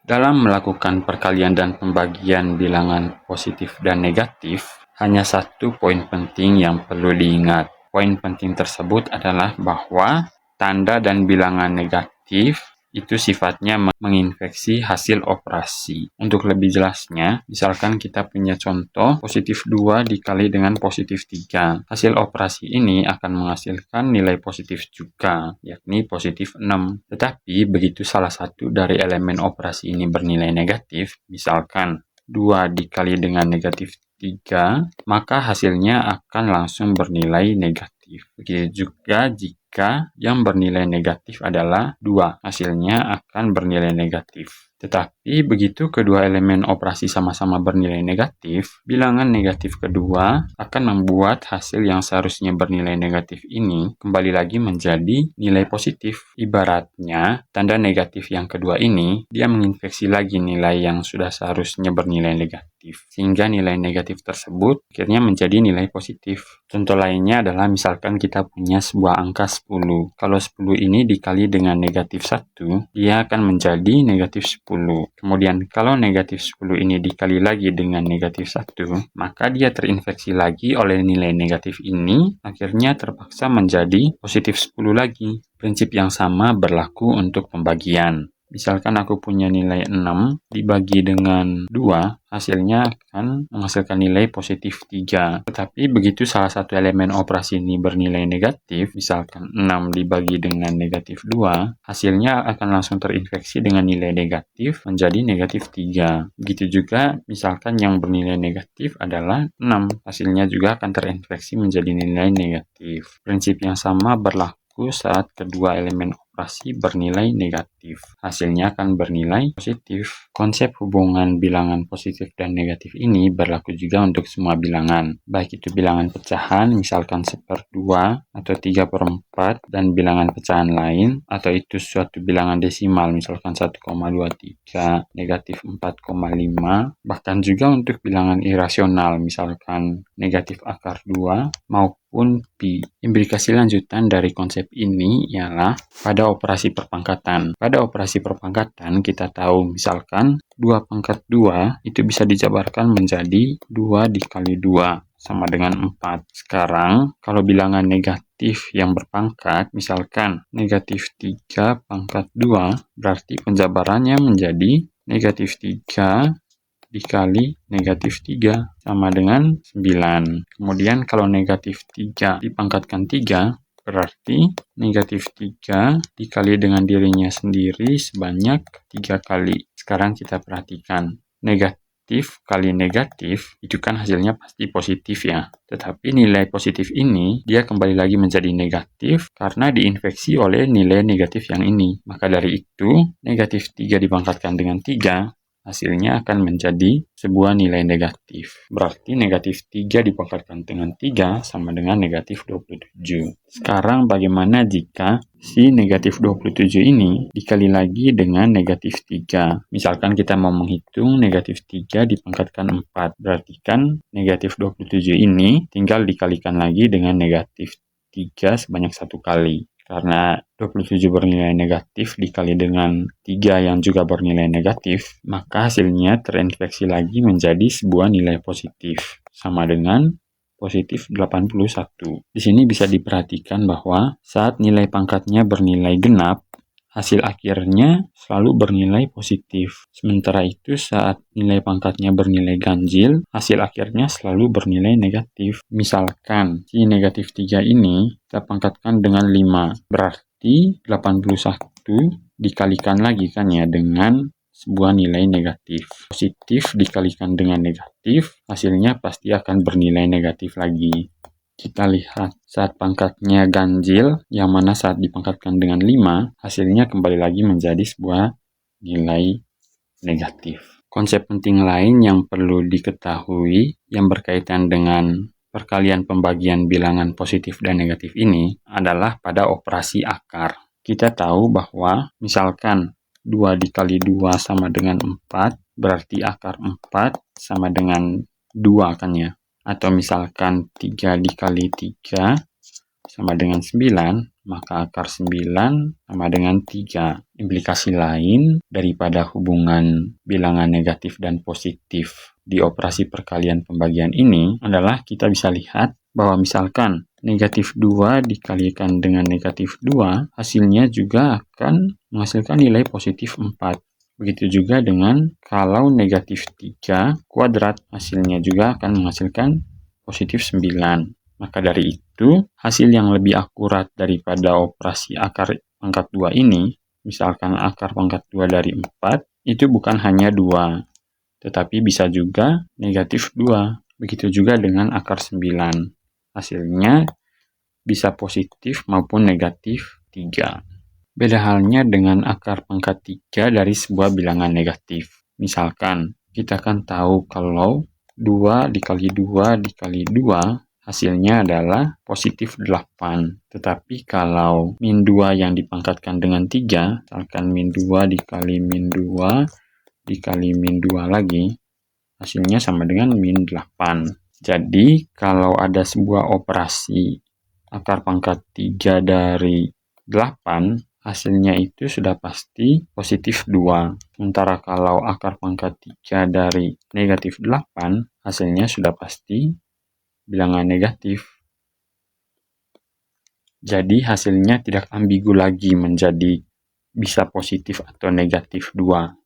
Dalam melakukan perkalian dan pembagian bilangan positif dan negatif, hanya satu poin penting yang perlu diingat. Poin penting tersebut adalah bahwa tanda dan bilangan negatif itu sifatnya menginfeksi hasil operasi. Untuk lebih jelasnya, misalkan kita punya contoh positif 2 dikali dengan positif 3. Hasil operasi ini akan menghasilkan nilai positif juga, yakni positif 6. Tetapi begitu salah satu dari elemen operasi ini bernilai negatif, misalkan 2 dikali dengan negatif 3, maka hasilnya akan langsung bernilai negatif. Begitu juga jika yang bernilai negatif adalah 2, hasilnya akan bernilai negatif. Tetapi begitu kedua elemen operasi sama-sama bernilai negatif, bilangan negatif kedua akan membuat hasil yang seharusnya bernilai negatif ini kembali lagi menjadi nilai positif. Ibaratnya, tanda negatif yang kedua ini, dia menginfeksi lagi nilai yang sudah seharusnya bernilai negatif, sehingga nilai negatif tersebut akhirnya menjadi nilai positif. Contoh lainnya adalah misalkan kita punya sebuah angka 10. Kalau 10 ini dikali dengan negatif 1, dia akan menjadi negatif 10. Kemudian kalau negatif 10 ini dikali lagi dengan negatif 1, maka dia terinfeksi lagi oleh nilai negatif ini, akhirnya terpaksa menjadi positif 10 lagi. Prinsip yang sama berlaku untuk pembagian. Misalkan aku punya nilai 6 dibagi dengan 2, hasilnya akan menghasilkan nilai positif 3. Tetapi begitu salah satu elemen operasi ini bernilai negatif, misalkan 6 dibagi dengan negatif 2, hasilnya akan langsung terinfeksi dengan nilai negatif menjadi negatif 3. Begitu juga misalkan yang bernilai negatif adalah 6, hasilnya juga akan terinfeksi menjadi nilai negatif. Prinsip yang sama berlaku saat kedua elemen operasi bernilai negatif. Hasilnya akan bernilai positif. Konsep hubungan bilangan positif dan negatif ini berlaku juga untuk semua bilangan. Baik itu bilangan pecahan, misalkan 1/2 atau 3/4, dan bilangan pecahan lain, atau itu suatu bilangan desimal, misalkan 1,23, negatif 4,5, bahkan juga untuk bilangan irasional, misalkan negatif akar 2, maupun pi. Implikasi lanjutan dari konsep ini ialah pada operasi perpangkatan. Pada operasi perpangkatan kita tahu misalkan 2/2 itu bisa dijabarkan menjadi 2 dikali 2 sama dengan 4. Sekarang kalau bilangan negatif yang berpangkat, misalkan negatif 3/2, berarti penjabarannya menjadi negatif 3 dikali negatif 3 sama dengan 9. Kemudian kalau negatif 3 dipangkatkan 3, berarti negatif 3 dikali dengan dirinya sendiri sebanyak 3 kali. Sekarang kita perhatikan, negatif kali negatif itu kan hasilnya pasti positif ya. Tetapi nilai positif ini dia kembali lagi menjadi negatif karena diinfeksi oleh nilai negatif yang ini. Maka dari itu, negatif 3 dipangkatkan dengan 3, hasilnya akan menjadi sebuah nilai negatif. Berarti negatif 3 dipangkatkan dengan 3 sama dengan negatif 27. Sekarang bagaimana jika si negatif 27 ini dikali lagi dengan negatif 3? Misalkan kita mau menghitung negatif 3 dipangkatkan 4. Berarti kan negatif 27 ini tinggal dikalikan lagi dengan negatif 3 sebanyak 1 kali. Karena 27 bernilai negatif dikali dengan 3 yang juga bernilai negatif, maka hasilnya terinfeksi lagi menjadi sebuah nilai positif, sama dengan positif 81. Di sini bisa diperhatikan bahwa saat nilai pangkatnya bernilai genap, hasil akhirnya selalu bernilai positif. Sementara itu saat nilai pangkatnya bernilai ganjil, hasil akhirnya selalu bernilai negatif. Misalkan si negatif 3 ini kita pangkatkan dengan 5, berarti 81 dikalikan lagi kan ya dengan sebuah nilai negatif. Positif dikalikan dengan negatif, hasilnya pasti akan bernilai negatif lagi. Kita lihat saat pangkatnya ganjil, yang mana saat dipangkatkan dengan 5, hasilnya kembali lagi menjadi sebuah nilai negatif. Konsep penting lain yang perlu diketahui yang berkaitan dengan perkalian pembagian bilangan positif dan negatif ini adalah pada operasi akar. Kita tahu bahwa misalkan 2 dikali 2 sama dengan 4, berarti akar 4 sama dengan 2 kan ya. Atau misalkan 3 dikali 3 sama dengan 9, maka akar 9 sama dengan 3. Implikasi lain daripada hubungan bilangan negatif dan positif di operasi perkalian pembagian ini adalah kita bisa lihat bahwa misalkan negatif 2 dikalikan dengan negatif 2, hasilnya juga akan menghasilkan nilai positif 4. Begitu juga dengan kalau negatif 3 kuadrat, hasilnya juga akan menghasilkan positif 9. Maka dari itu, hasil yang lebih akurat daripada operasi akar pangkat 2 ini, misalkan akar pangkat 2 dari 4, itu bukan hanya 2, tetapi bisa juga negatif 2. Begitu juga dengan akar 9. Hasilnya bisa positif maupun negatif 3. Beda halnya dengan akar pangkat 3 dari sebuah bilangan negatif. Misalkan, kita kan tahu kalau 2 dikali 2 dikali 2 hasilnya adalah positif 8. Tetapi kalau min 2 yang dipangkatkan dengan 3, misalkan min 2 dikali min 2 dikali min 2 lagi, hasilnya sama dengan min 8. Jadi, kalau ada sebuah operasi akar pangkat 3 dari 8, hasilnya itu sudah pasti positif 2. Sementara kalau akar pangkat 3 dari negatif 8, hasilnya sudah pasti bilangan negatif. Jadi hasilnya tidak ambigu lagi menjadi bisa positif atau negatif 2.